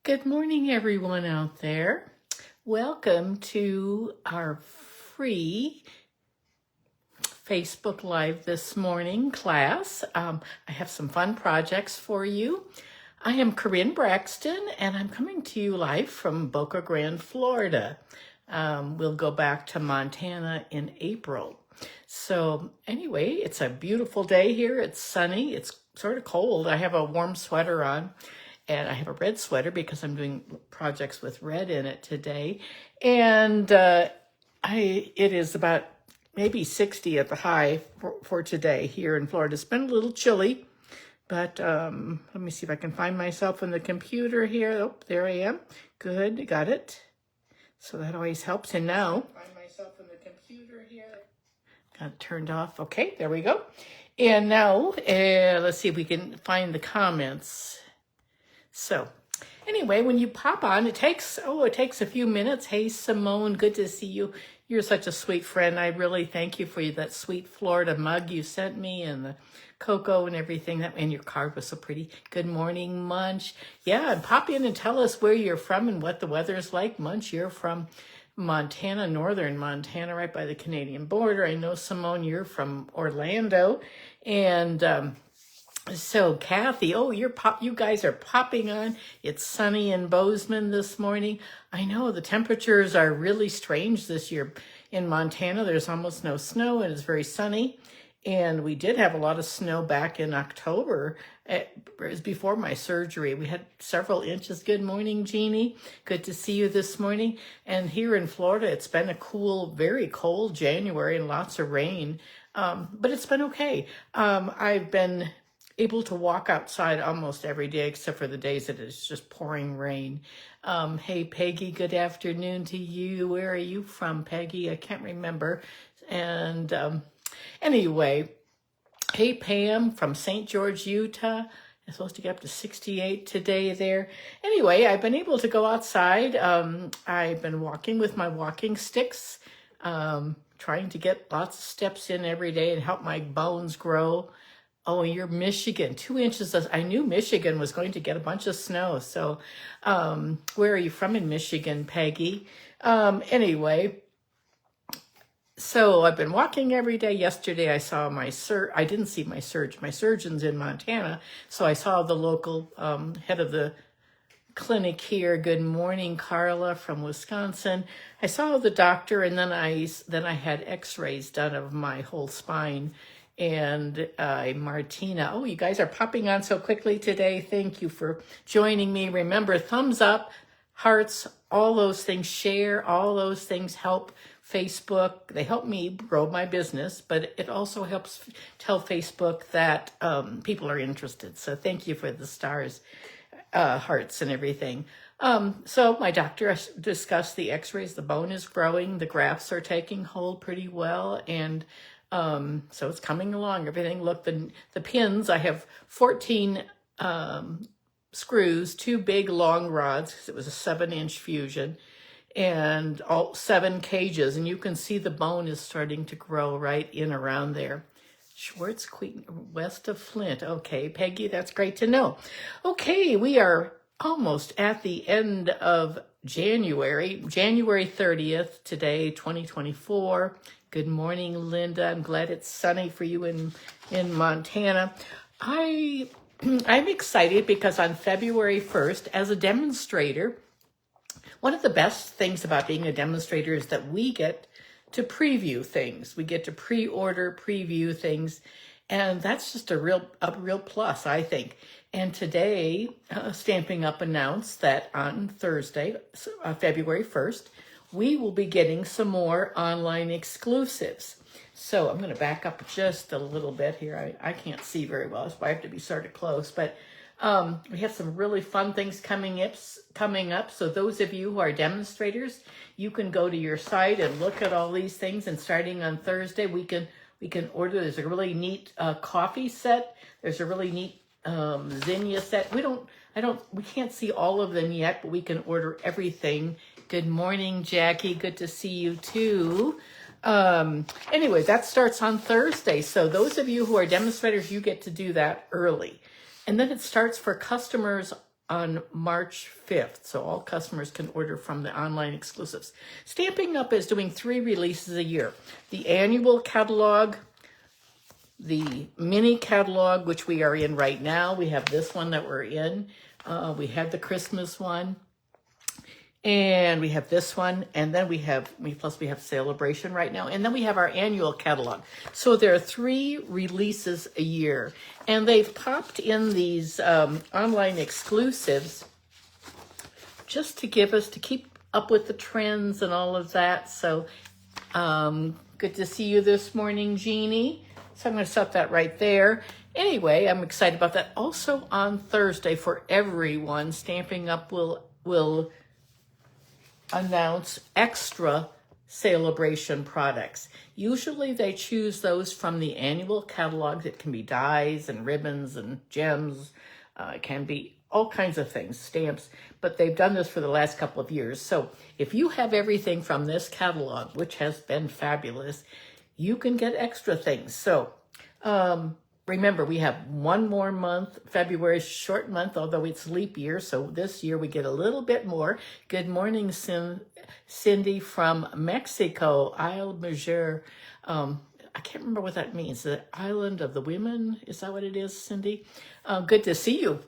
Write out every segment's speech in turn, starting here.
Good morning, everyone out there. Welcome to our free Facebook Live this morning class. I have some fun projects for you. I am Karin Braxton, and I'm coming to you live from Boca Grande, Florida. We'll go back to Montana in April. So anyway, it's a beautiful day here. It's sunny. It's sort of cold. I have a warm sweater on. And I have a red sweater because I'm doing projects with red in it today. And it is about maybe 60 at the high for today here in Florida. It's been a little chilly, but let me see if I can find myself on the computer here. Oh, there I am. Good, got it. So that always helps. And now, find myself on the computer here. Got it turned off. Okay, there we go. And now, let's see if we can find the comments. So anyway, when you pop on, it takes a few minutes. Hey, Simone, good to see you. You're such a sweet friend. I really thank you for that sweet Florida mug you sent me and the cocoa and everything. And your card was so pretty. Good morning, Munch. Yeah, and pop in and tell us where you're from and what the weather's like. Munch, you're from Montana, northern Montana, right by the Canadian border. I know, Simone, you're from Orlando. And so Kathy, you guys are popping on. It's sunny in Bozeman this morning. I know the temperatures are really strange this year. In Montana, there's almost no snow and it's very sunny. And we did have a lot of snow back in October. It was before my surgery. We had several inches. Good morning, Jeannie. Good to see you this morning. And here in Florida, it's been a cool, very cold January and lots of rain. But it's been okay. I've been able to walk outside almost every day except for the days that it's just pouring rain. Hey, Peggy, good afternoon to you. Where are you from, Peggy? I can't remember. And anyway, hey, Pam from St. George, Utah. I'm supposed to get up to 68 today there. Anyway, I've been able to go outside. I've been walking with my walking sticks, trying to get lots of steps in every day and help my bones grow. Oh, you're Michigan, 2 inches. I knew Michigan was going to get a bunch of snow. So where are you from in Michigan, Peggy? Anyway, so I've been walking every day. Yesterday I saw I didn't see my surgeon's in Montana. So I saw the local head of the clinic here. Good morning, Carla from Wisconsin. I saw the doctor, and then I had x-rays done of my whole spine. And Martina, you guys are popping on so quickly today. Thank you for joining me. Remember, thumbs up, hearts, all those things, share, all those things help Facebook. They help me grow my business, but it also helps tell Facebook that people are interested. So thank you for the stars, hearts, and everything. So my doctor discussed the x-rays. The bone is growing. The grafts are taking hold pretty well. And so it's coming along, everything. Look, the pins, I have 14 screws, 2 big long rods, because it was a 7-inch fusion, and all 7 cages. And you can see the bone is starting to grow right in around there. Schwartz Queen, west of Flint. Okay, Peggy, that's great to know. Okay, we are almost at the end of January 30th, today, 2024. Good morning, Linda. I'm glad it's sunny for you in Montana. I'm excited because on February 1st, as a demonstrator, one of the best things about being a demonstrator is that we get to preview things. We get to pre-order, preview things, and that's just a real plus, I think. And today, Stamping Up announced that on Thursday, February 1st, we will be getting some more online exclusives. So I'm going to back up just a little bit here. I can't see very well, so I have to be sort of close. But we have some really fun things coming up. So those of you who are demonstrators, you can go to your site and look at all these things. And starting on Thursday, we can order. There's a really neat coffee set. There's a really neat zinnia set. We can't see all of them yet, but we can order everything. Good morning, Jackie. Good to see you too. Anyway, that starts on Thursday. So those of you who are demonstrators, you get to do that early. And then it starts for customers on March 5th, so all customers can order from the online exclusives. Stamping Up is doing 3 releases a year. The annual catalog, the mini catalog, which we are in right now. We have this one that we're in. We had the Christmas one. And we have this one, and then we have Sale-a-ration right now, and then we have our annual catalog. So there are 3 releases a year, and they've popped in these online exclusives just to keep up with the trends and all of that. So good to see you this morning, Jeannie. So I'm going to set that right there. Anyway, I'm excited about that. Also on Thursday, for everyone, Stamping Up will announce extra Sale-a-ration products. Usually they choose those from the annual catalog. That can be dies and ribbons and gems. It can be all kinds of things, stamps, but they've done this for the last couple of years. So if you have everything from this catalog, which has been fabulous, you can get extra things. So remember, we have one more month. February's a short month, although it's leap year. So this year we get a little bit more. Good morning, Cindy from Mexico, Isle Major. I can't remember what that means. The Island of the Women. Is that what it is, Cindy? Good to see you.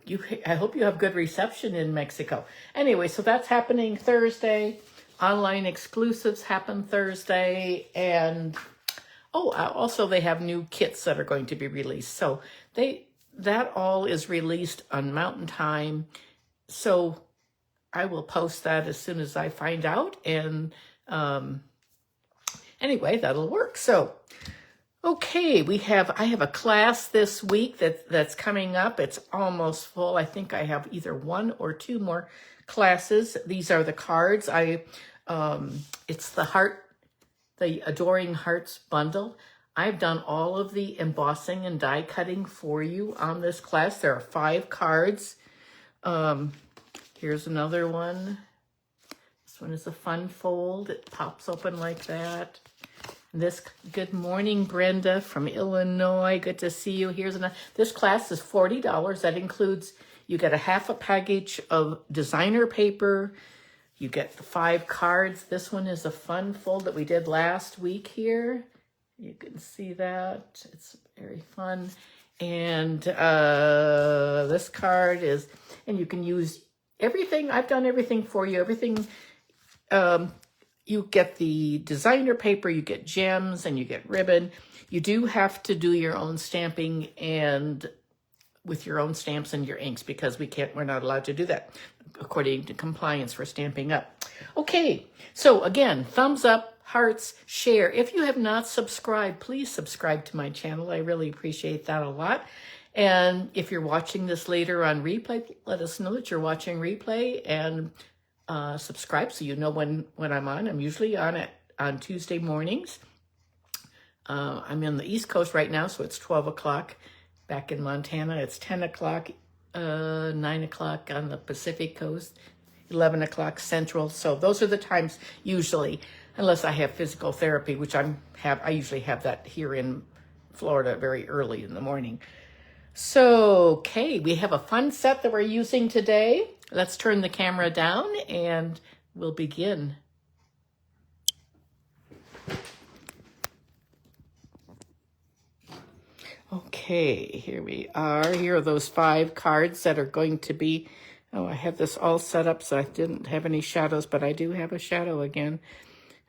I hope you have good reception in Mexico. Anyway, so that's happening Thursday. Online exclusives happen Thursday. And also they have new kits that are going to be released. So that all is released on Mountain Time. So I will post that as soon as I find out. And anyway, that'll work. So, okay, I have a class this week that's coming up. It's almost full. I think I have either 1 or 2 more classes. These are the cards. It's the Adoring Hearts bundle. I've done all of the embossing and die cutting for you on this class. There are 5 cards. Here's another one. This one is a fun fold. It pops open like that. Good morning, Brenda from Illinois. Good to see you. This class is $40. That includes, you get a half a package of designer paper. You get the 5 cards. This one is a fun fold that we did last week here. You can see that. It's very fun. And this card is, and you can use everything. I've done everything for you. Everything, you get the designer paper, you get gems, and you get ribbon. You do have to do your own stamping and with your own stamps and your inks, because we're not allowed to do that according to compliance for Stamping Up. Okay, so again, thumbs up, hearts, share. If you have not subscribed, please subscribe to my channel. I really appreciate that a lot. And if you're watching this later on replay, let us know that you're watching replay, and subscribe so you know when I'm on. I'm usually on Tuesday mornings. I'm in the East Coast right now, so it's 12 o'clock. Back in Montana, it's 10 o'clock, 9 o'clock on the Pacific Coast, 11 o'clock Central. So those are the times usually, unless I have physical therapy, which I usually have that here in Florida very early in the morning. So, okay, we have a fun set that we're using today. Let's turn the camera down and we'll begin. Okay, here we are. Here are those 5 cards that are going to be, I have this all set up so I didn't have any shadows, but I do have a shadow again.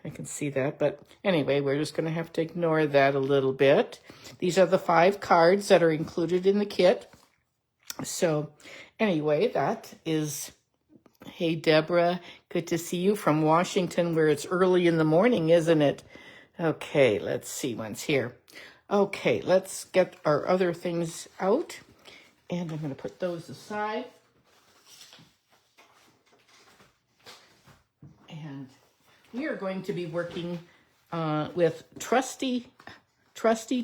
I can see that, but anyway, we're just going to have to ignore that a little bit. These are the 5 cards that are included in the kit. So anyway, that is, hey, Deborah, good to see you from Washington, where it's early in the morning, isn't it? Okay, let's see what's here. Okay, let's get our other things out, and I'm going to put those aside. And we are going to be working with Trusty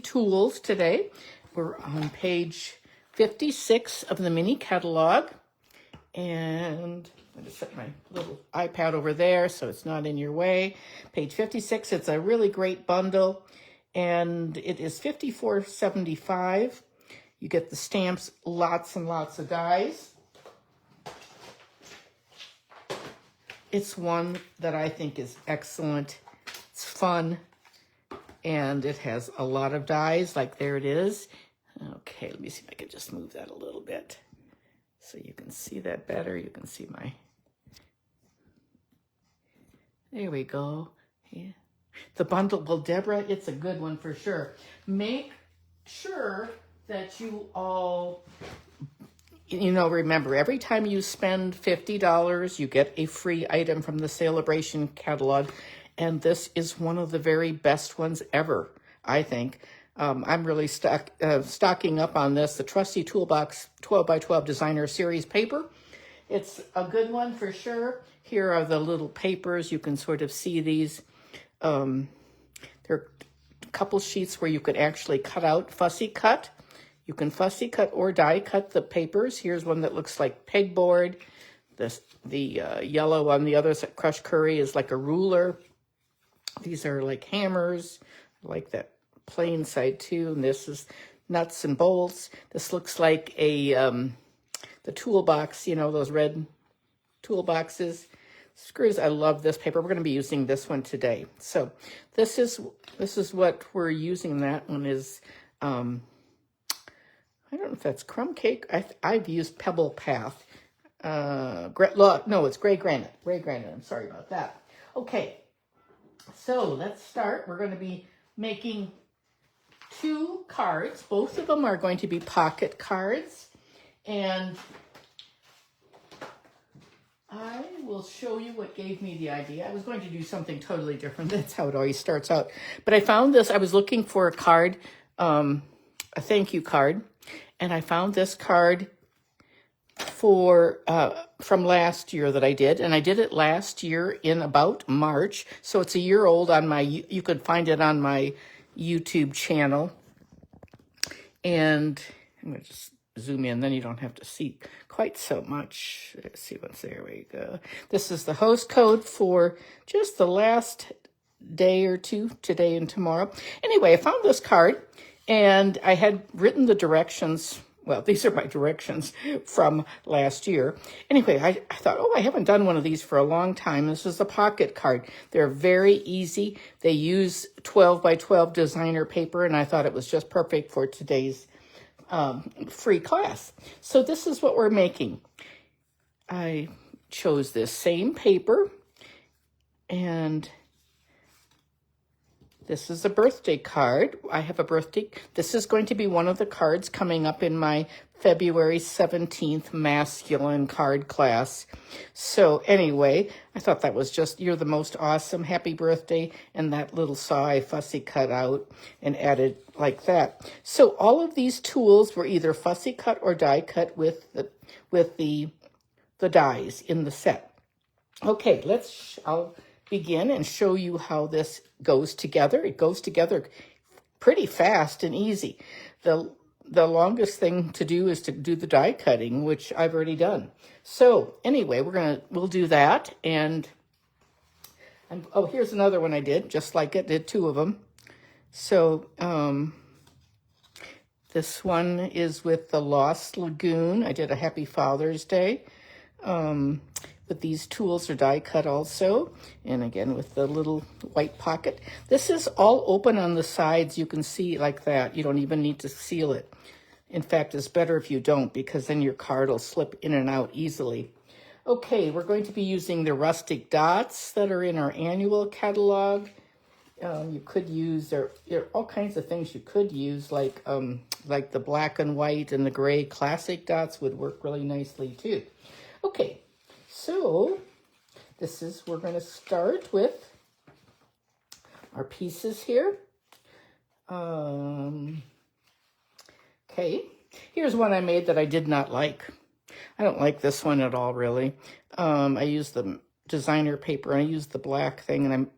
tools today. We're on page 56 of the mini catalog, and I'm going to set my little iPad over there so it's not in your way. Page 56, it's a really great bundle. And it is $54.75. You get the stamps, lots and lots of dies. it's one that I think is excellent. It's fun, and it has a lot of dies, like there it is. Okay, let me see if I can just move that a little bit so you can see that better. You can see my, there we go. Yeah. The bundle, well, Deborah, it's a good one for sure. Make sure that you all, remember, every time you spend $50, you get a free item from the Sale-a-ration catalog. And this is one of the very best ones ever, I think. I'm really stocking up on this, the Trusty Toolbox 12 by 12 Designer Series paper. It's a good one for sure. Here are the little papers. You can sort of see these. There are a couple sheets where you could actually cut out, fussy cut. You can fussy cut or die cut the papers. Here's one that looks like pegboard. The yellow on the other side, crushed curry, is like a ruler. These are like hammers. I like that plain side too. And this is nuts and bolts. This looks like a the toolbox, those red toolboxes. Screws. I love this paper. We're going to be using this one today. So this is what we're using. That one is I don't know if that's crumb cake. I've used Pebbled Path. No, it's gray granite. Gray granite. I'm sorry about that. Okay. So let's start. We're going to be making 2 cards. Both of them are going to be pocket cards. And I will show you what gave me the idea. I was going to do something totally different. That's how it always starts out. But I found this. I was looking for a card, a thank you card. And I found this card from last year that I did, and I did it last year in about March, so it's a year old. You could find it on my YouTube channel, and I'm going to just zoom in, then you don't have to see quite so much. Let's see what's there. We go. This is the host code for just the last day or two, today and tomorrow. Anyway, I found this card, and I had written the directions. Well, these are my directions from last year. Anyway, I thought, I haven't done one of these for a long time. This is a pocket card. They're very easy. They use 12 by 12 designer paper, and I thought it was just perfect for today's free class. So this is what we're making. I chose this same paper, and this is a birthday card. I have a birthday. This is going to be one of the cards coming up in my February 17th masculine card class. So anyway, I thought that was just, you're the most awesome, happy birthday, and that little saw I fussy cut out and added like that. So all of these tools were either fussy cut or die cut with the dies in the set. Okay, I'll begin and show you how this goes together. It goes together pretty fast and easy. The longest thing to do is to do the die cutting, which I've already done. So anyway, we'll do that. And here's another one I did, just like it, did 2 of them. So this one is with the Lost Lagoon. I did a Happy Father's Day. But these tools are die cut also, and again with the little white pocket. This is all open on the sides. You can see like that. You don't even need to seal it. In fact, it's better if you don't, because then your card will slip in and out easily. Okay, we're going to be using the rustic dots that are in our annual catalog. You could use, there are all kinds of things you could use, like the black and white and the gray classic dots would work really nicely too. Okay. So we're going to start with our pieces here. Okay, here's one I made that I did not like. I don't like this one at all, really. I used the designer paper, and I used the black thing,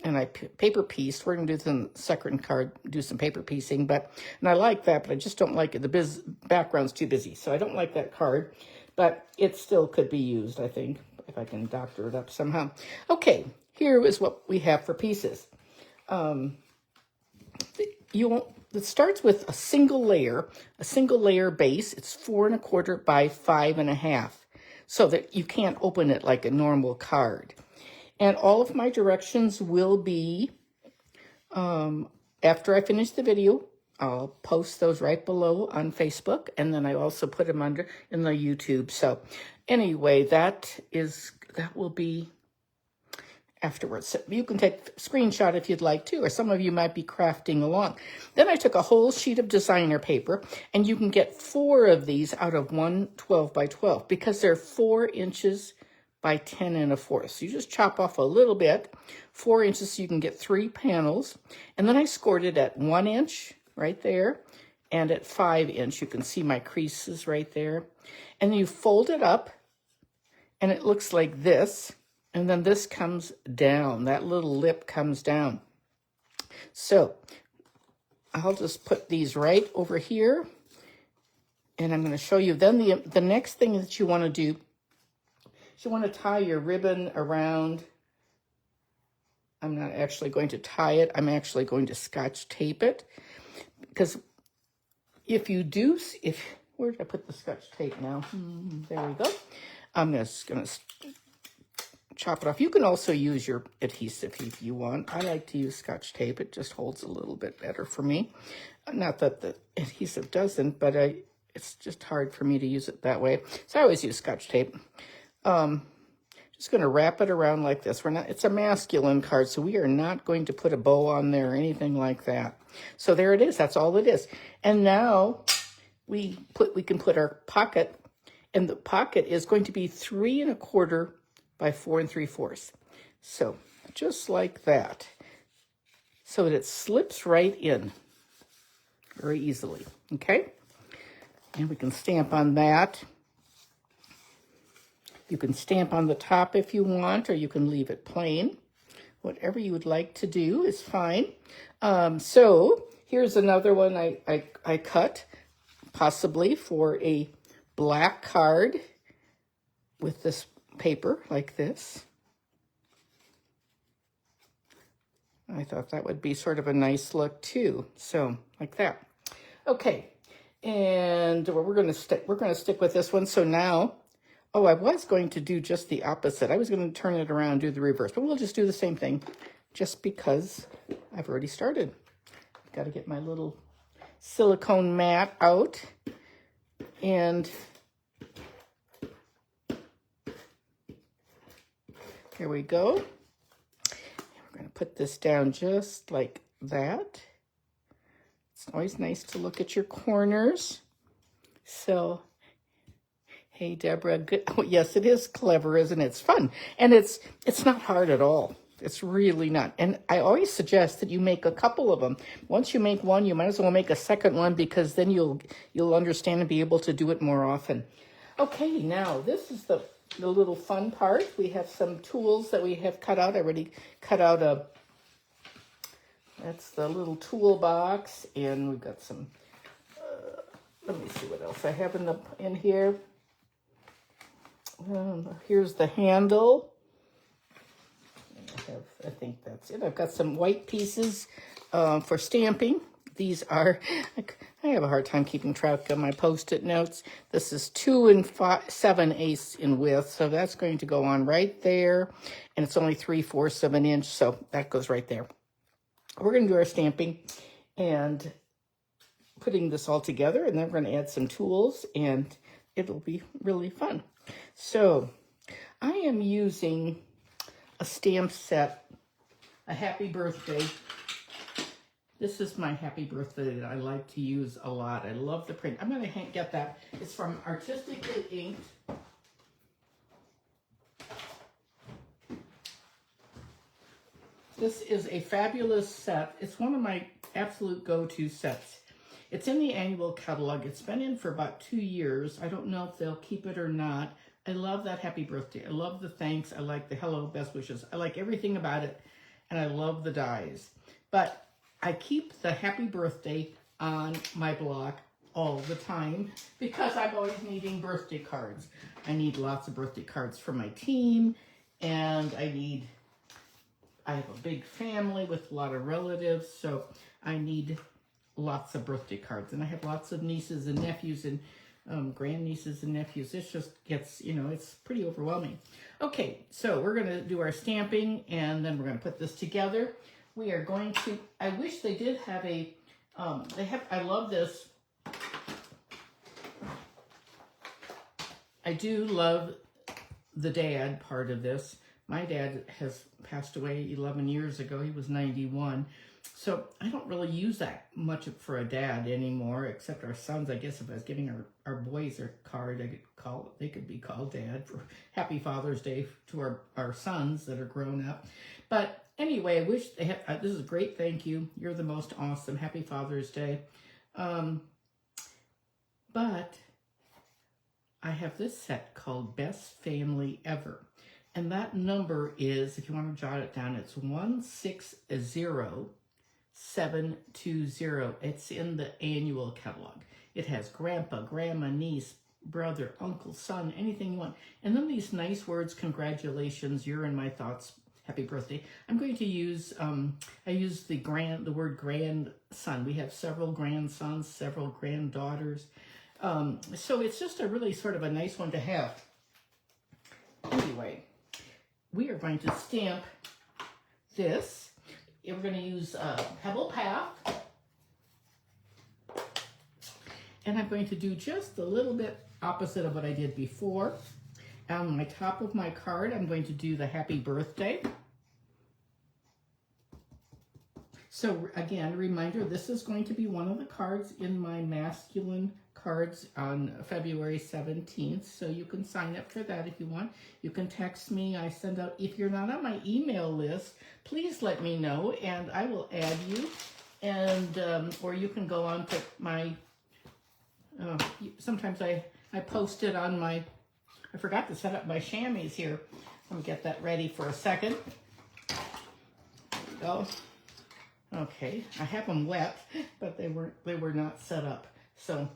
and I paper pieced. We're going to do the second card, do some paper piecing, and I like that, but I just don't like it. The background's too busy, so I don't like that card. But it still could be used, I think, if I can doctor it up somehow. Okay, here is what we have for pieces. It starts with a single layer base. It's 4 1/4 by 5 1/2. so that you can't open it like a normal card. And all of my directions will be, after I finish the video, I'll post those right below on Facebook, and then I also put them under in the YouTube. So anyway, that will be afterwards. So you can take a screenshot if you'd like to, or some of you might be crafting along. Then I took a whole sheet of designer paper, and you can get 4 of these out of one 12 by 12 because they're 4 inches by 10 1/4. So you just chop off a little bit, 4 inches, so you can get 3 panels. And then I scored it at 1 inch right there, and at 5 inch. You can see my creases right there. And then you fold it up, and it looks like this. And then this comes down. That little lip comes down. So I'll just put these right over here. And I'm going to show you. Then the next thing that you want to do is you want to tie your ribbon around. I'm not actually going to tie it. I'm actually going to Scotch tape it. Because if you do, where did I put the Scotch tape now? There we go. I'm just going to chop it off. You can also use your adhesive if you want. I like to use Scotch tape. It just holds a little bit better for me. Not that the adhesive doesn't, but it's just hard for me to use it that way. So I always use Scotch tape. Just going to wrap it around like this. It's a masculine card, so we are not going to put a bow on there or anything like that. So there it is. That's all it is. And now we can put our pocket, and the pocket is going to be 3 1/4 by 4 3/4. So just like that, so that it slips right in very easily. Okay, and we can stamp on that. You can stamp on the top if you want, or you can leave it plain. Whatever you would like to do is fine. So here's another one I cut, possibly for a black card with this paper like this. I thought that would be sort of a nice look too. So like that. Okay, and we're going to stick with this one. So now, I was going to do just the opposite. I was going to turn it around and do the reverse, but we'll just do the same thing just because I've already started. I've got to get my little silicone mat out, and here we go. And we're going to put this down just like that. It's always nice to look at your corners. So, hey, Deborah, good. Oh, yes, it is clever, isn't it? It's fun. And it's not hard at all. It's really not. And I always suggest that you make a couple of them. Once you make one, you might as well make a second one, because then you'll understand and be able to do it more often. Okay, now this is the little fun part. We have some tools that we have cut out. I already cut out that's the little toolbox, and we've got some, let me see what else I have in here. Here's the handle. I think that's it. I've got some white pieces for stamping. These are, I have a hard time keeping track of my Post-it notes. This is 2 7/8 in width, so that's going to go on right there. And it's only 3/4 of an inch, so that goes right there. We're going to do our stamping and putting this all together, and then we're going to add some tools, and it'll be really fun. So I am using a stamp set, a happy birthday. This is my happy birthday that I like to use a lot. I love the print. I'm going to get that. It's from Artistically Inked. This is a fabulous set. It's one of my absolute go-to sets. It's in the annual catalog. It's been in for about 2 years. I don't know if they'll keep it or not. I love that happy birthday. I love the thanks. I like the hello, best wishes. I like everything about it, and I love the dies. But I keep the happy birthday on my block all the time because I'm always needing birthday cards. I need lots of birthday cards for my team, and I have a big family with a lot of relatives, so I need lots of birthday cards. And I have lots of nieces and nephews and grandnieces and nephews. This just gets, you know, it's pretty overwhelming. Okay, so we're going to do our stamping, and then we're going to put this together. We are going to, I wish they did have a, I love this. I do love the dad part of this. My dad has passed away 11 years ago. He was 91. So I don't really use that much for a dad anymore, except our sons. I guess if I was giving our boys a card, they could be called dad for Happy Father's Day to our sons that are grown up. But anyway, I wish they had, this is a great thank you. You're the most awesome. Happy Father's Day. But I have this set called Best Family Ever. And that number is, if you want to jot it down, it's 160720. It's in the annual catalog. It has grandpa, grandma, niece, brother, uncle, son, anything you want. And then these nice words, congratulations, you're in my thoughts, happy birthday. I'm going to use, I use the word grandson. We have several grandsons, several granddaughters. So it's just a really sort of a nice one to have. Anyway, we are going to stamp this. We're going to use Pebbled Path. And I'm going to do just a little bit opposite of what I did before. On my top of my card, I'm going to do the happy birthday. So again, a reminder, this is going to be one of the cards in my masculine cards on February 17th. So you can sign up for that if you want. You can text me. I send out, if you're not on my email list, please let me know and I will add you. And, or you can go on to my, sometimes I post it on my, I forgot to set up my chamois here. Let me get that ready for a second. There we go. Okay, I have them wet, but they were not set up. So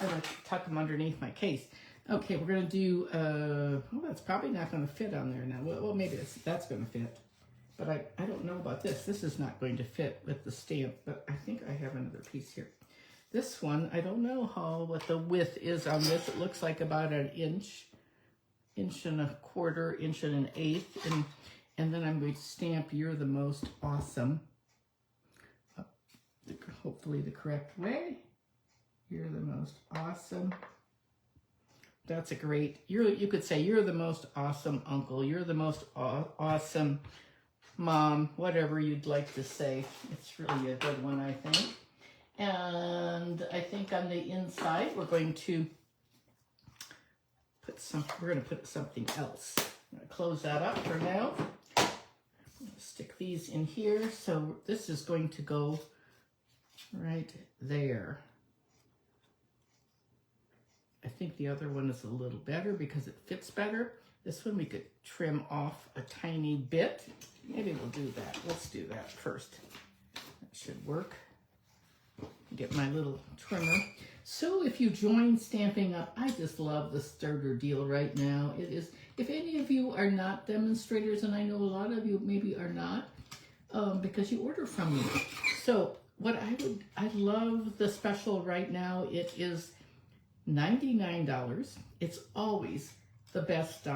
I'm going to tuck them underneath my case. Okay, we're going to do, well, that's probably not going to fit on there now. Well, maybe that's going to fit. But I don't know about this. This is not going to fit with the stamp, but I think I have another piece here. This one, I don't know what the width is on this. It looks like about an inch and a quarter, inch and an eighth. And then I'm going to stamp "You're the most awesome." Hopefully the correct way. You're the most awesome. That's a great, you could say you're the most awesome uncle. You're the most awesome mom, whatever you'd like to say. It's really a good one, I think. And I think on the inside, we're going to put something else. I'm going to close that up for now. Stick these in here. So this is going to go right there. I think the other one is a little better because it fits better. This one we could trim off a tiny bit. Maybe we'll do that. Let's do that first. That should work. Get my little trimmer. So if you join Stampin' Up, I just love the starter deal right now. It is, if any of you are not demonstrators, and I know a lot of you maybe are not, because you order from me. So what I love the special right now. It is $99. It's always the best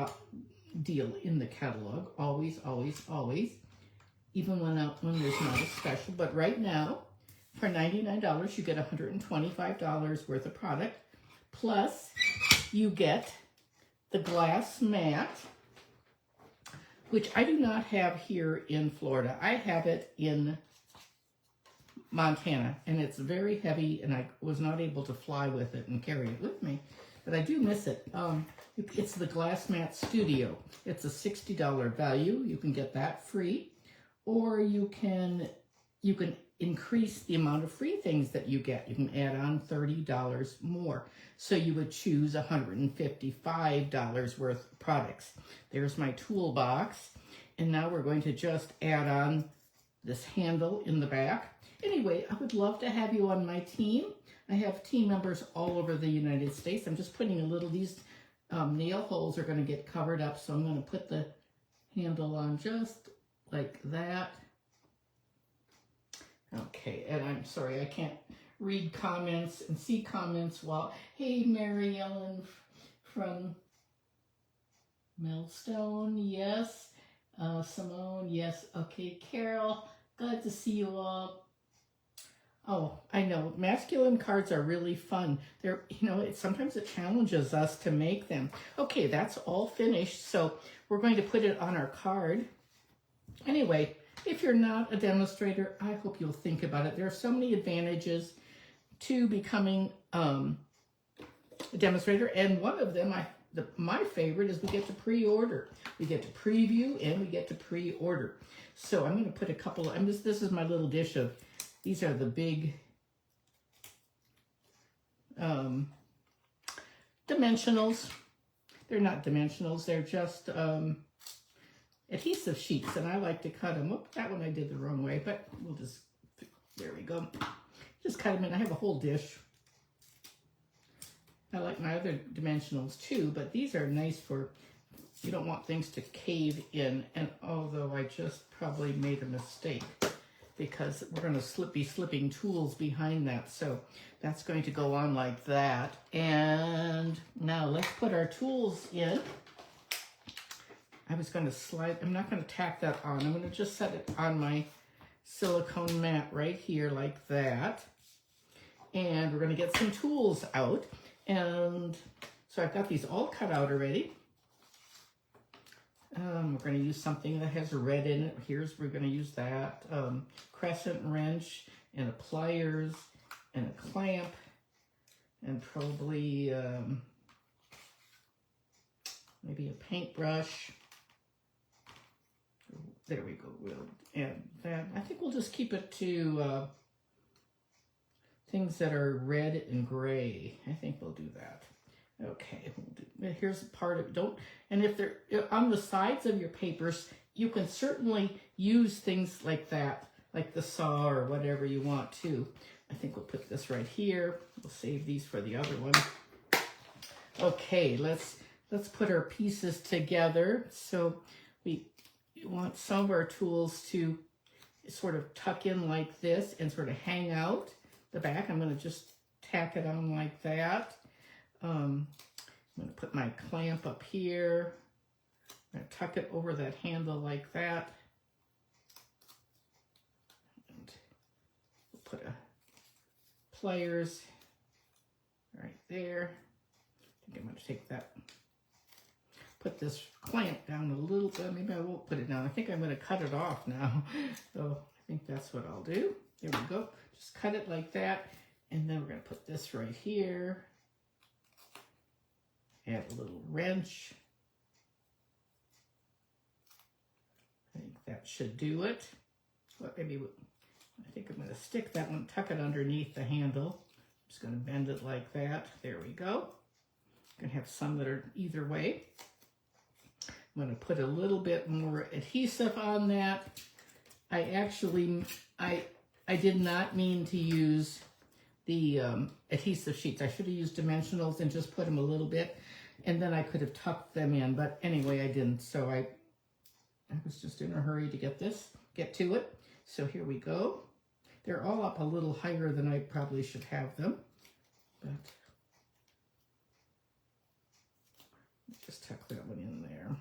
deal in the catalog. Always, always, always. Even when there's not a special. But right now, for $99, you get $125 worth of product. Plus, you get the glass mat, which I do not have here in Florida. I have it in Montana, and it's very heavy, and I was not able to fly with it and carry it with me, but I do miss it. It's the Glass Mat Studio. It's a $60 value. You can get that free, or you can increase the amount of free things that you get. You can add on $30 more. So you would choose $155 worth of products. There's my toolbox. And now we're going to just add on this handle in the back. Anyway, I would love to have you on my team. I have team members all over the United States. I'm just putting a little, these nail holes are going to get covered up. So I'm going to put the handle on just like that. Okay, and I'm sorry, I can't read comments and see comments while, hey, Mary Ellen from Millstone, yes. Simone, yes. Okay, Carol, glad to see you all. Oh, I know, masculine cards are really fun. They're, sometimes it challenges us to make them. Okay, that's all finished, so we're going to put it on our card. Anyway, if you're not a demonstrator, I hope you'll think about it. There are so many advantages to becoming a demonstrator, and one of them, my favorite, is we get to pre-order. We get to preview and we get to pre-order. So I'm going to put a couple of, this is my little dish of, these are the big dimensionals. They're not dimensionals, they're just adhesive sheets, and I like to cut them. Oh, that one I did the wrong way, but we'll just, there we go. Just cut them in. I have a whole dish. I like my other dimensionals too, but these are nice for, you don't want things to cave in. And although I just probably made a mistake because we're going to be slipping tools behind that. So that's going to go on like that. And now let's put our tools in. I was going to slide, I'm not going to tack that on. I'm going to just set it on my silicone mat right here like that. And we're going to get some tools out. And so I've got these all cut out already. We're going to use something that has red in it. We're going to use that. Crescent wrench and a pliers and a clamp and probably maybe a paintbrush. There we go. We'll add that. I think we'll just keep it to things that are red and gray. I think we'll do that. Okay, here's part of, and if they're on the sides of your papers, you can certainly use things like that, like the saw or whatever you want to. I think we'll put this right here. We'll save these for the other one. Okay, let's put our pieces together. So we want some of our tools to sort of tuck in like this and sort of hang out the back. I'm going to just tack it on like that. I'm going to put my clamp up here. I'm going to tuck it over that handle like that. And we'll put a pliers right there. I think I'm going to take that, put this clamp down a little bit. Maybe I won't put it down. I think I'm going to cut it off now. So I think that's what I'll do. There we go. Just cut it like that. And then we're going to put this right here. Add a little wrench. I think that should do it. Well, maybe I think I'm going to stick that one, tuck it underneath the handle. I'm just going to bend it like that. There we go. I'm going to have some that are either way. I'm going to put a little bit more adhesive on that. I did not mean to use the adhesive sheets. I should have used dimensionals and just put them a little bit, and then I could have tucked them in, but anyway, I didn't. So I was just in a hurry to get to it. So here we go. They're all up a little higher than I probably should have them, but just tuck that one in there.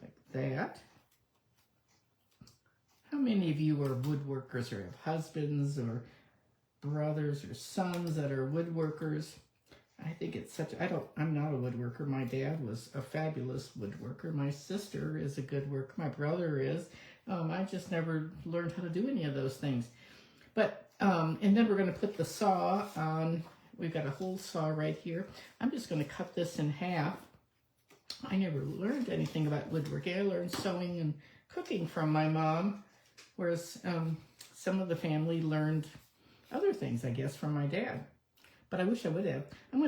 Like that. How many of you are woodworkers or have husbands or brothers or sons that are woodworkers? I think it's I'm not a woodworker. My dad was a fabulous woodworker. My sister is a good worker. My brother is. I just never learned how to do any of those things. But, and then we're going to put the saw on. We've got a whole saw right here. I'm just going to cut this in half. I never learned anything about woodworking. I learned sewing and cooking from my mom. Whereas some of the family learned other things, I guess, from my dad. But I wish I would have.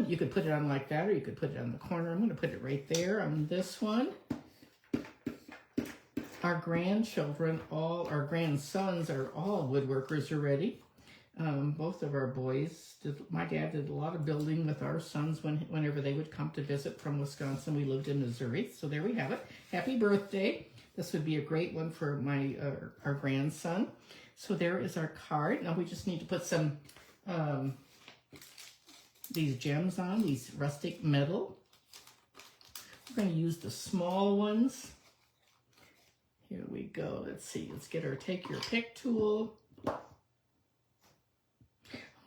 You could put it on like that, or you could put it on the corner. I'm going to put it right there on this one. Our grandchildren, our grandsons are all woodworkers already. Both of our boys my dad did a lot of building with our sons whenever they would come to visit from Wisconsin. We lived in Missouri, so there we have it. Happy birthday This would be a great one for my our grandson. So there is our card. Now we just need to put some these gems on, these rustic metal. We're going to use the small ones. Here we go. Let's see. Let's get our take your pick tool.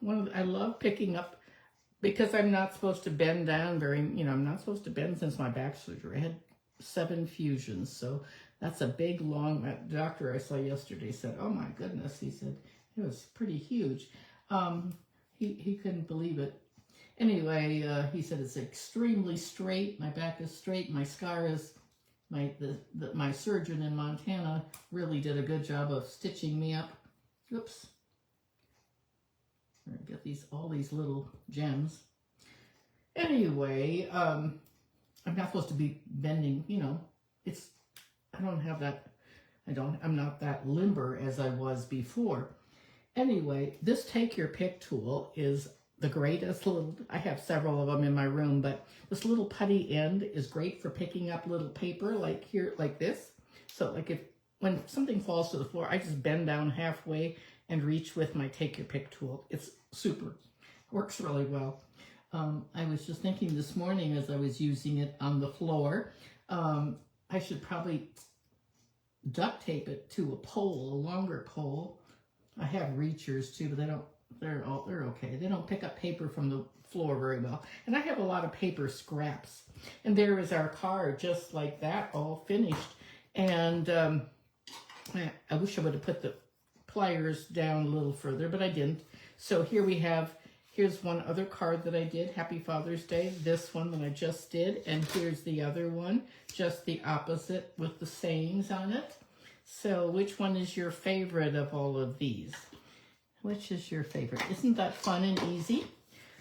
I love picking up, because I'm not supposed to bend down I'm not supposed to bend since my back surgery. I had 7 fusions, so that's a big, long, the doctor I saw yesterday said, oh my goodness, he said, it was pretty huge. He couldn't believe it. Anyway, he said it's extremely straight, my back is straight, my scar is, my surgeon in Montana really did a good job of stitching me up. Oops. I get all these little gems. Anyway, I'm not supposed to be bending, I don't have that, I'm not that limber as I was before. Anyway, this take your pick tool is the greatest I have several of them in my room, but this little putty end is great for picking up little paper like here, like this. So like when something falls to the floor, I just bend down halfway and reach with my take your pick tool. It's super, works really well. I was just thinking this morning as I was using it on the floor, I should probably duct tape it to a pole, a longer pole. I have reachers too, but they're okay. They don't pick up paper from the floor very well. And I have a lot of paper scraps. And there is our card, just like that, all finished. And I wish I would have put the pliers down a little further, but I didn't. So here's one other card that I did, Happy Father's Day, this one that I just did, and here's the other one, just the opposite with the sayings on it. So which one is your favorite of all of these? Which is your favorite? Isn't that fun and easy?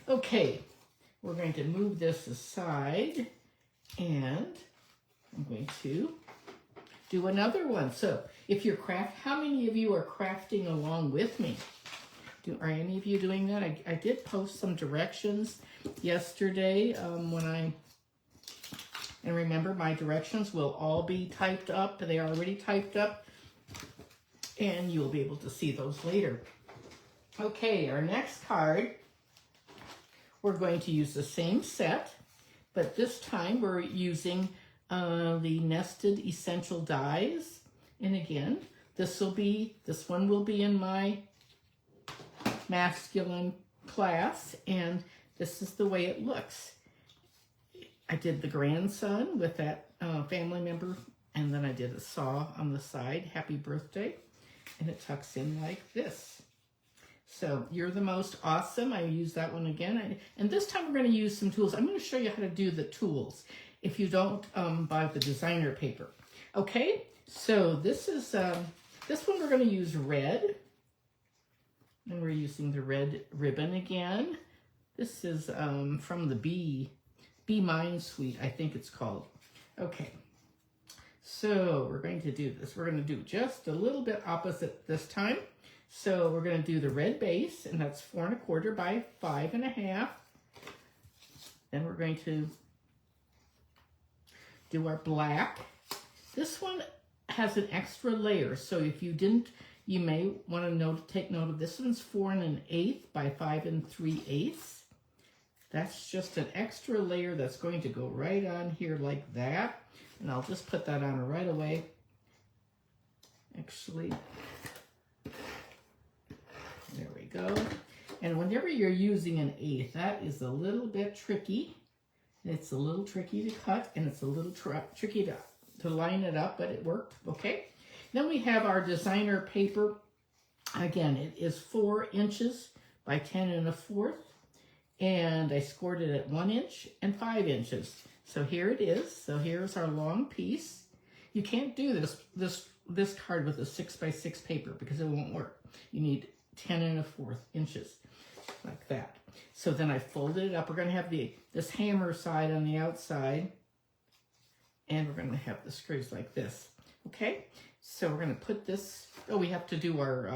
Okay, we're going to move this aside, and I'm going to do another one. So if you're how many of you are crafting along with me? Are any of you doing that? I did post some directions yesterday and remember, my directions will all be typed up. They are already typed up, and you'll be able to see those later. Okay, our next card, we're going to use the same set, but this time we're using the nested essential dies. And again, this one will be in my masculine class, and this is the way it looks. I did the grandson with that family member, and then I did a saw on the side, happy birthday, and it tucks in like this. So you're the most awesome. I use that one again, and this time we're going to use some tools. I'm going to show you how to do the tools if you don't buy the designer paper. Okay, so this one we're going to use red. And we're using the red ribbon again. This is from the Be Mine Suite, I think it's called. Okay, so we're going to do this. We're going to do just a little bit opposite this time. So we're going to do the red base, and that's 4 1/4 by 5 1/2. Then we're going to do our black. This one has an extra layer, so if you didn't, you may want to take note of this one's 4 1/8 by 5 3/8. That's just an extra layer that's going to go right on here like that. And I'll just put that on right away. Actually, there we go. And whenever you're using an 1/8, that is a little bit tricky. It's a little tricky to cut, and it's a little tricky to line it up, but it worked, okay? Then we have our designer paper. Again, it is 4 inches by 10 1/4, and I scored it at 1 inch and 5 inches. So here it is. So here's our long piece. You can't do this card with a 6 by 6 paper because it won't work. You need 10 1/4 inches, like that. So then I folded it up. We're going to have this hammer side on the outside, and we're going to have the screws like this. Okay, so we're going to put this, we have to do our,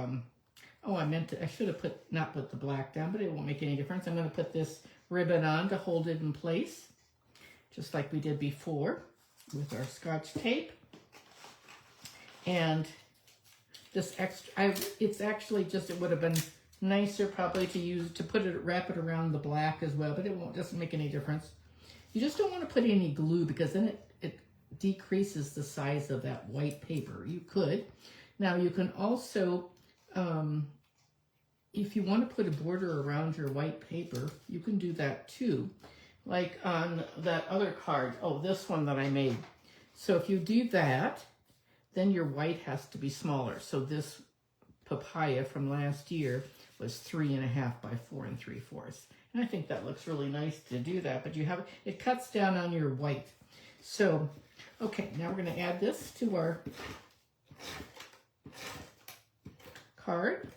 I should have not put the black down, but it won't make any difference. I'm going to put this ribbon on to hold it in place, just like we did before with our Scotch tape. And this extra, it's actually just, it would have been nicer probably to wrap it around the black as well, but doesn't make any difference. You just don't want to put any glue because then it decreases the size of that white paper. You could. Now you can also, if you want to put a border around your white paper, you can do that too. Like on that other card, this one that I made. So if you do that, then your white has to be smaller. So this papaya from last year was 3.5 by 4 3/4. And I think that looks really nice to do that, but it cuts down on your white. So, okay, now we're going to add this to our card.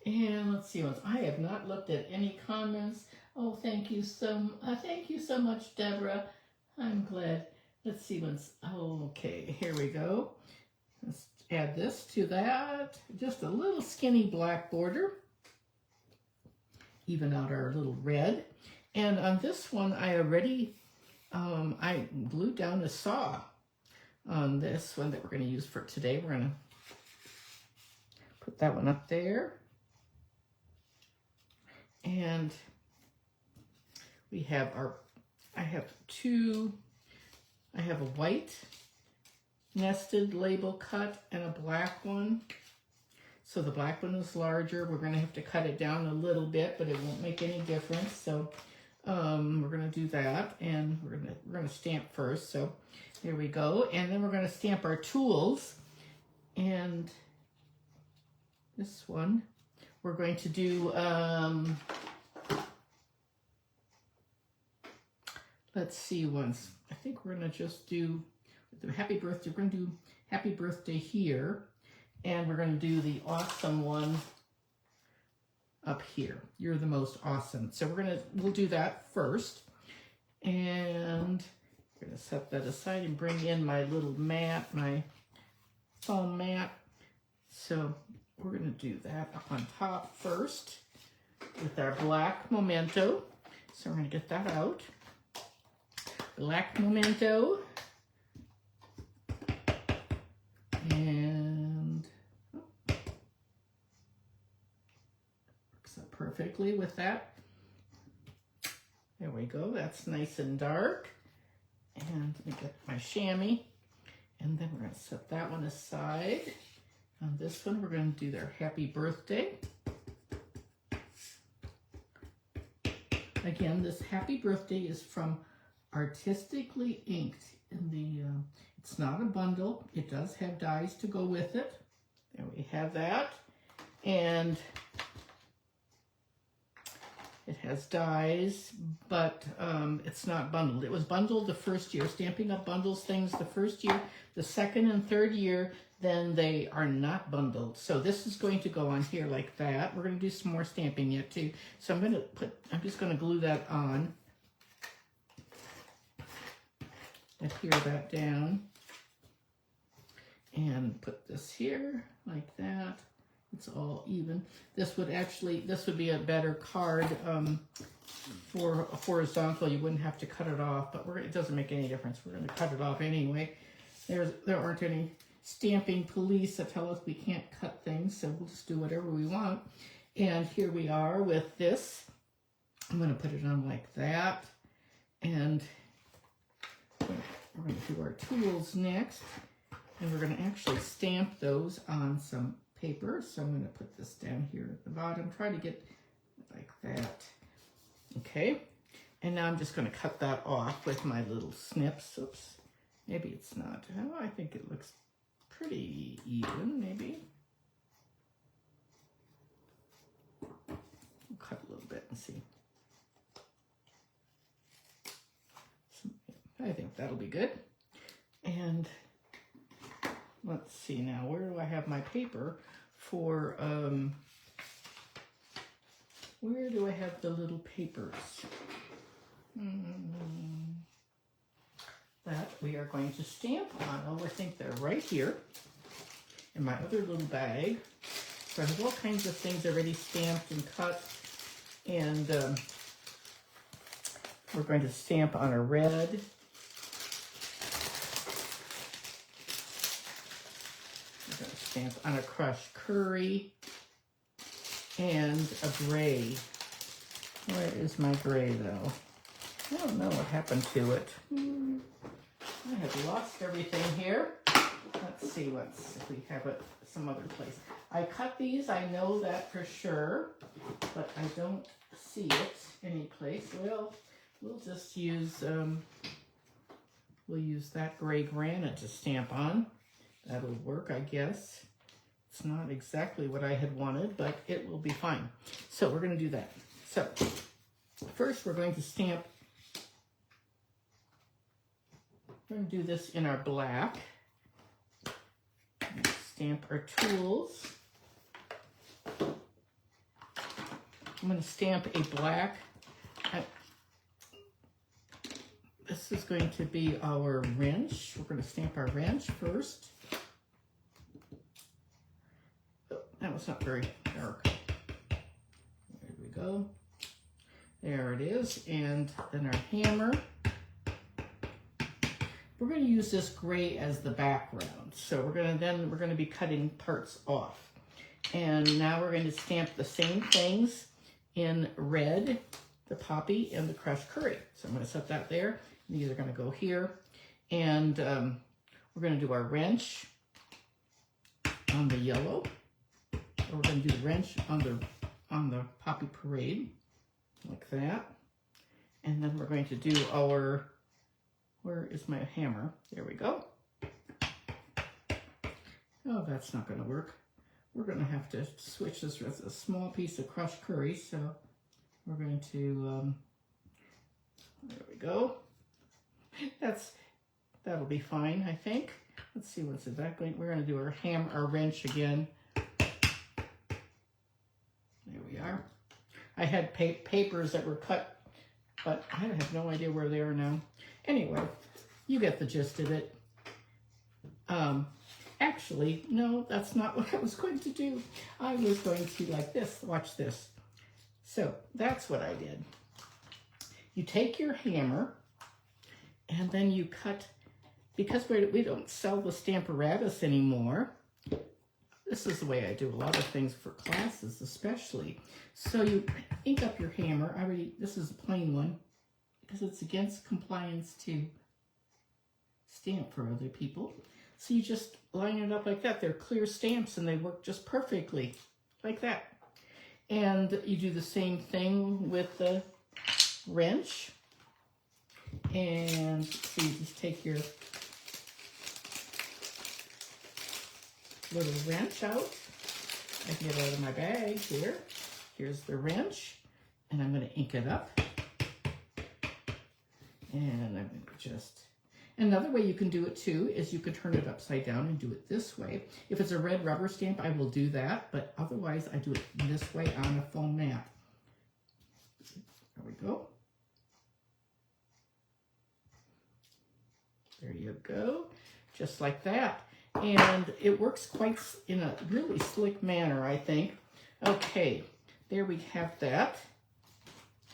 And let's see, I have not looked at any comments. Oh, thank you so much, Deborah. I'm glad. Let's see okay, here we go. Let's add this to that. Just a little skinny black border. Even out our little red. And on this one, I already, I glued down a saw on this one that we're going to use for today. We're going to put that one up there. And we have I have a white nested label cut and a black one. So the black one is larger. We're going to have to cut it down a little bit, but it won't make any difference. So we're going to do that, and we're going to stamp first. So there we go. And then we're going to stamp our tools. And this one, we're going to do, let's see, I think we're going to just do the happy birthday. We're going to do happy birthday here. And we're going to do the awesome one up here. You're the most awesome. So we'll do that first. And we're going to set that aside and bring in my little mat, my foam mat. So we're going to do that up on top first with our black memento. So we're going to get that out. Black memento. And works out perfectly with that. There we go. That's nice and dark. And let me get my chamois. And then we're going to set that one aside. On this one, we're going to do their happy birthday. Again, this happy birthday is from Artistically Inked. In the it's not a bundle. It does have dies to go with it. There we have that. And it has dies, but it's not bundled. It was bundled the first year. Stampin' Up! Bundles things the first year. The second and third year, then they are not bundled. So this is going to go on here like that. We're going to do some more stamping yet too. So I'm just going to glue that on. Adhere that down. And put this here like that. It's all even. This would be a better card for a horizontal. You wouldn't have to cut it off, but it doesn't make any difference. We're going to cut it off anyway. There aren't any stamping police that tell us we can't cut things, so we'll just do whatever we want. And here we are with this. I'm going to put it on like that. And we're going to do our tools next. And we're going to actually stamp those on some paper. So I'm going to put this down here at the bottom. Try to get like that. Okay. And now I'm just going to cut that off with my little snips. Oops. Maybe it's not. Oh, I think it looks pretty even, maybe. We'll cut a little bit and see. I think that'll be good. And let's see now, where do I have my paper for, where do I have the little papers? That we are going to stamp on. Oh, I think they're right here in my other little bag. So I have all kinds of things already stamped and cut. And we're going to stamp on a red. stamp on a crushed curry and a gray. Where is my gray though? I don't know what happened to it. I have lost everything here. Let's see if we have it some other place. I cut these, I know that for sure, but I don't see it anyplace. Well, we'll just use, we'll use that gray granite to stamp on. That'll work, I guess. It's not exactly what I had wanted, but it will be fine. So we're going to do that. So first we're going to stamp. We're going to do this in our black. Stamp our tools. I'm going to stamp a black. This is going to be our wrench. We're going to stamp our wrench first. Oh, that was not very dark. There we go. There it is. And then our hammer. We're going to use this gray as the background. So we're going to be cutting parts off. And now we're going to stamp the same things in red, the poppy and the crushed curry. So I'm going to set that there. These are going to go here. And we're going to do our wrench on the yellow. Or we're going to do the wrench on the poppy parade, like that. And then we're going to do our, where is my hammer? There we go. Oh, that's not going to work. We're going to have to switch this with a small piece of crushed curry. So we're going to, there we go. That'll be fine, I think. Let's see, what's it that going? We're going to do our wrench again. There we are. I had papers that were cut, but I have no idea where they are now. Anyway, you get the gist of it. Actually, no, that's not what I was going to do. I was going to like this. Watch this. So that's what I did. You take your hammer and then you cut, because we don't sell the Stamparatus anymore. This is the way I do a lot of things for classes, especially. So you ink up your hammer. This is a plain one because it's against compliance to stamp for other people. So you just line it up like that. They're clear stamps and they work just perfectly like that. And you do the same thing with the wrench. And so you just take your little wrench out. I can get it out of my bag here. Here's the wrench. And I'm going to ink it up. And I'm going to just... Another way you can do it too is you can turn it upside down and do it this way. If it's a red rubber stamp, I will do that, but otherwise I do it this way on a foam mat. There we go. There you go, just like that. And it works quite in a really slick manner, I think. Okay, there we have that.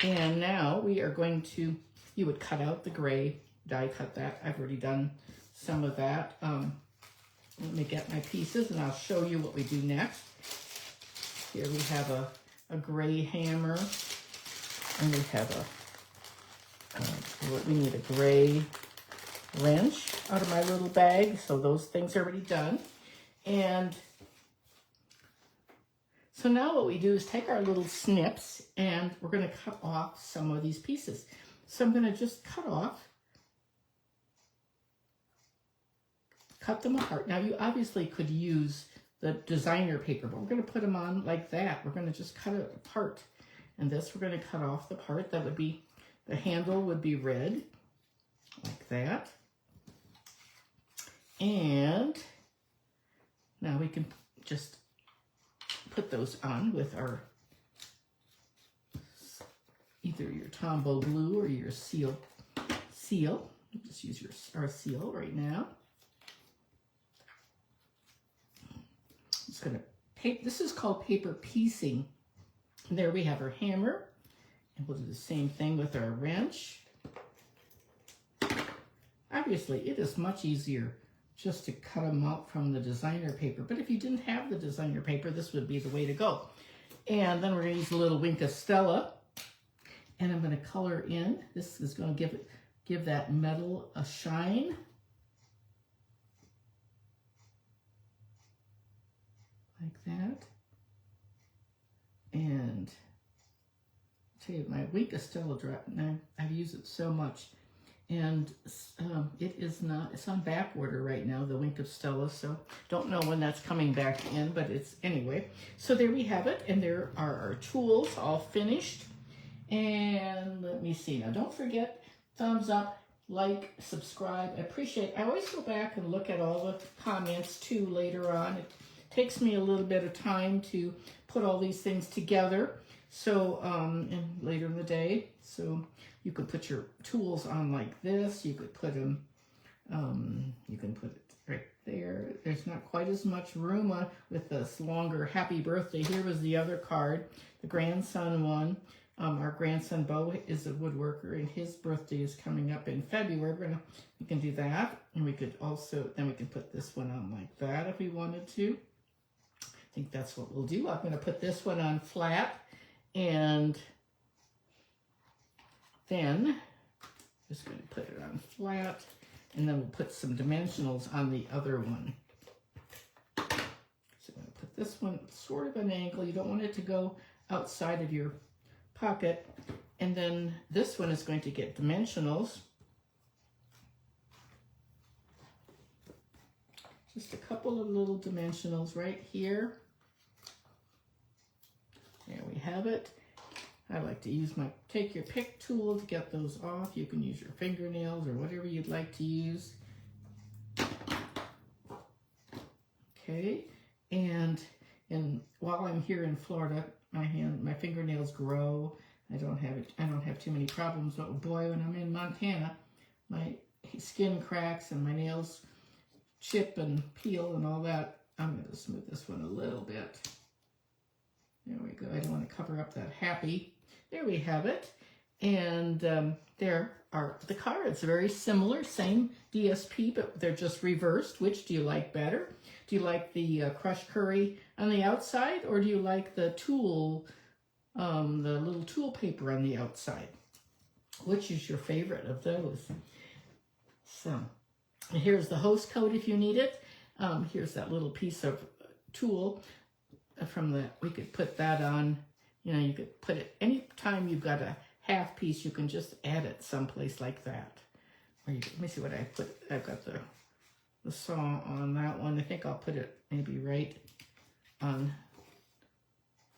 And now we are going to, you would cut out the gray, die cut that. I've already done some of that. Let me get my pieces and I'll show you what we do next. Here we have a gray hammer, and we have we need a gray wrench out of my little bag. So those things are already done. And so now what we do is take our little snips and we're going to cut off some of these pieces. So I'm going to just cut them apart. Now you obviously could use the designer paper, but we're going to put them on like that. We're going to just cut it apart. And this, we're going to cut off the part that would be, the handle would be red, like that. And now we can just put those on with our, either your Tombow glue or your seal. Just use our seal right now. Just gonna tape. This is called paper piecing. And there we have our hammer, and we'll do the same thing with our wrench. Obviously, it is much easier just to cut them out from the designer paper. But if you didn't have the designer paper, this would be the way to go. And then we're going to use a little Wink of Stella. And I'm going to color in. This is going to give that metal a shine. Like that. And I'll tell you, my Wink of Stella drop, now I've used it so much. And it's on back order right now, the Wink of Stella, so don't know when that's coming back in, but it's, anyway. So there we have it, and there are our tools all finished. And let me see, now don't forget, thumbs up, like, subscribe. I always go back and look at all the comments too later on. It takes me a little bit of time to put all these things together, so, and later in the day, so you could put your tools on like this. You could put them, you can put it right there. There's not quite as much room on with this longer happy birthday. Here was the other card, the grandson one. Our grandson Bo is a woodworker, and his birthday is coming up in February. We can do that, and we could also, then we can put this one on like that if we wanted to. I think that's what we'll do. I'm going to put this one on flat, and then just going to put it on flat, and then we'll put some dimensionals on the other one. So I'm going to put this one sort of an angle. You don't want it to go outside of your pocket. And then this one is going to get dimensionals. Just a couple of little dimensionals right here. There we have it. I like to use my take your pick tool to get those off. You can use your fingernails or whatever you'd like to use. Okay, and while I'm here in Florida, my fingernails grow. I don't have too many problems. But boy, when I'm in Montana, my skin cracks and my nails chip and peel and all that. I'm going to smooth this one a little bit. There we go. I don't want to cover up that happy. There we have it. And there are the cards. Very similar, same DSP, but they're just reversed. Which do you like better? Do you like the crushed curry on the outside, or do you like the tool, the little tool paper on the outside? Which is your favorite of those? So here's the host code if you need it. Here's that little piece of tool from the, we could put that on, you know, you could put it, anytime you've got a half piece, you can just add it someplace like that. Or you, let me see what I put, I've got the saw on that one. I think I'll put it maybe right on,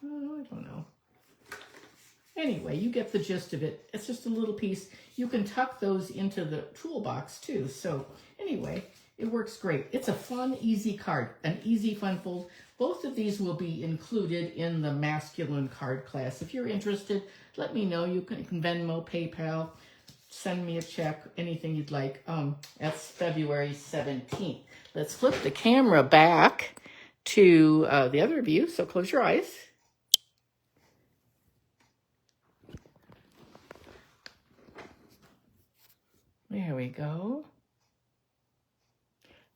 oh, I don't know. Anyway, you get the gist of it. It's just a little piece. You can tuck those into the toolbox too. So anyway, it works great. It's a fun, easy card, an easy, fun fold. Both of these will be included in the masculine card class. If you're interested, let me know. You can Venmo, PayPal, send me a check, anything you'd like. That's February 17th. Let's flip the camera back to the other view. So close your eyes. There we go.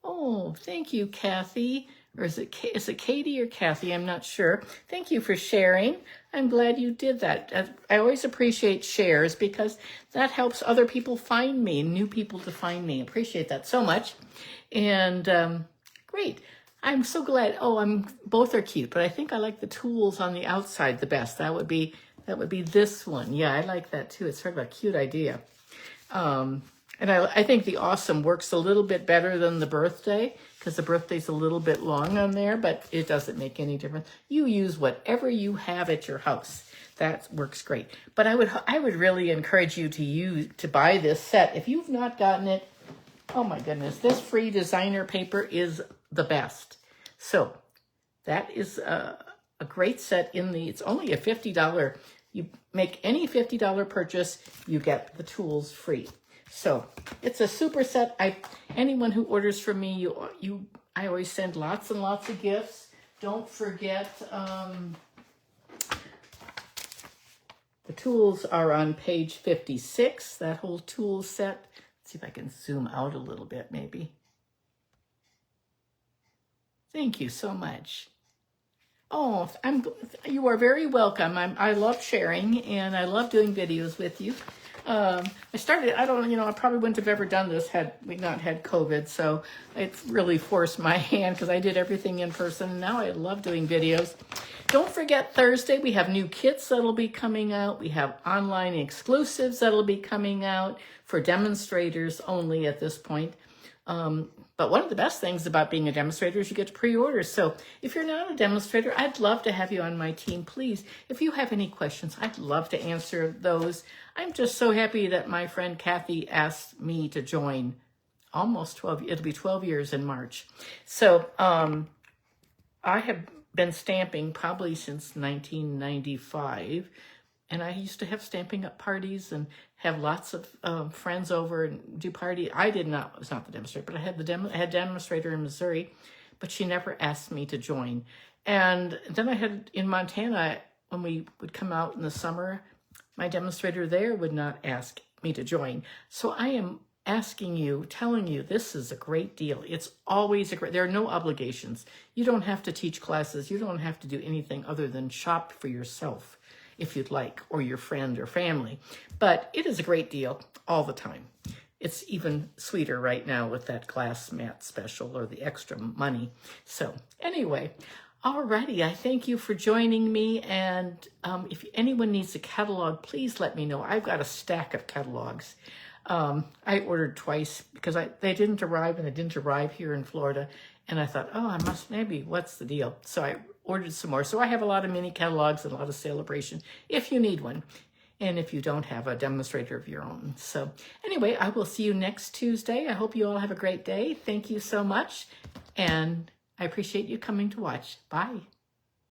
Oh, thank you, Kathy. Or is it Katie or Kathy? I'm not sure. Thank you for sharing. I'm glad you did that. I always appreciate shares because that helps other people find me, new people to find me. Appreciate that so much. And great. I'm so glad. Oh, both are cute, but I think I like the tools on the outside the best. That would be this one. Yeah, I like that too. It's sort of a cute idea. And I think the awesome works a little bit better than the birthday because the birthday's a little bit long on there, but it doesn't make any difference. You use whatever you have at your house. That works great. But I would really encourage you to buy this set. If you've not gotten it, oh my goodness, this free designer paper is the best. So that is a great set it's only a $50. You make any $50 purchase, you get the tools free. So it's a super set. Anyone who orders from me, I always send lots and lots of gifts. Don't forget, the tools are on page 56, that whole tool set. Let's see if I can zoom out a little bit, maybe. Thank you so much. Oh, you are very welcome. I love sharing, and I love doing videos with you. I started, I probably wouldn't have ever done this had we not had COVID, so it really forced my hand because I did everything in person, and now I love doing videos. Don't forget Thursday, we have new kits that'll be coming out. We have online exclusives that'll be coming out for demonstrators only at this point. But one of the best things about being a demonstrator is you get to pre-order. So if you're not a demonstrator, I'd love to have you on my team. Please, if you have any questions, I'd love to answer those. I'm just so happy that my friend Kathy asked me to join almost 12, it'll be 12 years in March. So I have been stamping probably since 1995. And I used to have stamping up parties and have lots of friends over and do party. I was not the demonstrator, but I had had demonstrator in Missouri, but she never asked me to join. And then I had in Montana, when we would come out in the summer, my demonstrator there would not ask me to join. So I am asking you, telling you, this is a great deal. It's always there are no obligations. You don't have to teach classes. You don't have to do anything other than shop for yourself, if you'd like, or your friend or family. But it is a great deal all the time. It's even sweeter right now with that glass mat special or the extra money. So anyway, alrighty, I thank you for joining me. And if anyone needs a catalog, please let me know. I've got a stack of catalogs. I ordered twice because they didn't arrive, and they didn't arrive here in Florida. And I thought, oh, what's the deal? So I ordered some more. So I have a lot of mini catalogs and a lot of Sale-a-ration if you need one, and if you don't have a demonstrator of your own. So anyway, I will see you next Tuesday. I hope you all have a great day. Thank you so much, and I appreciate you coming to watch. Bye.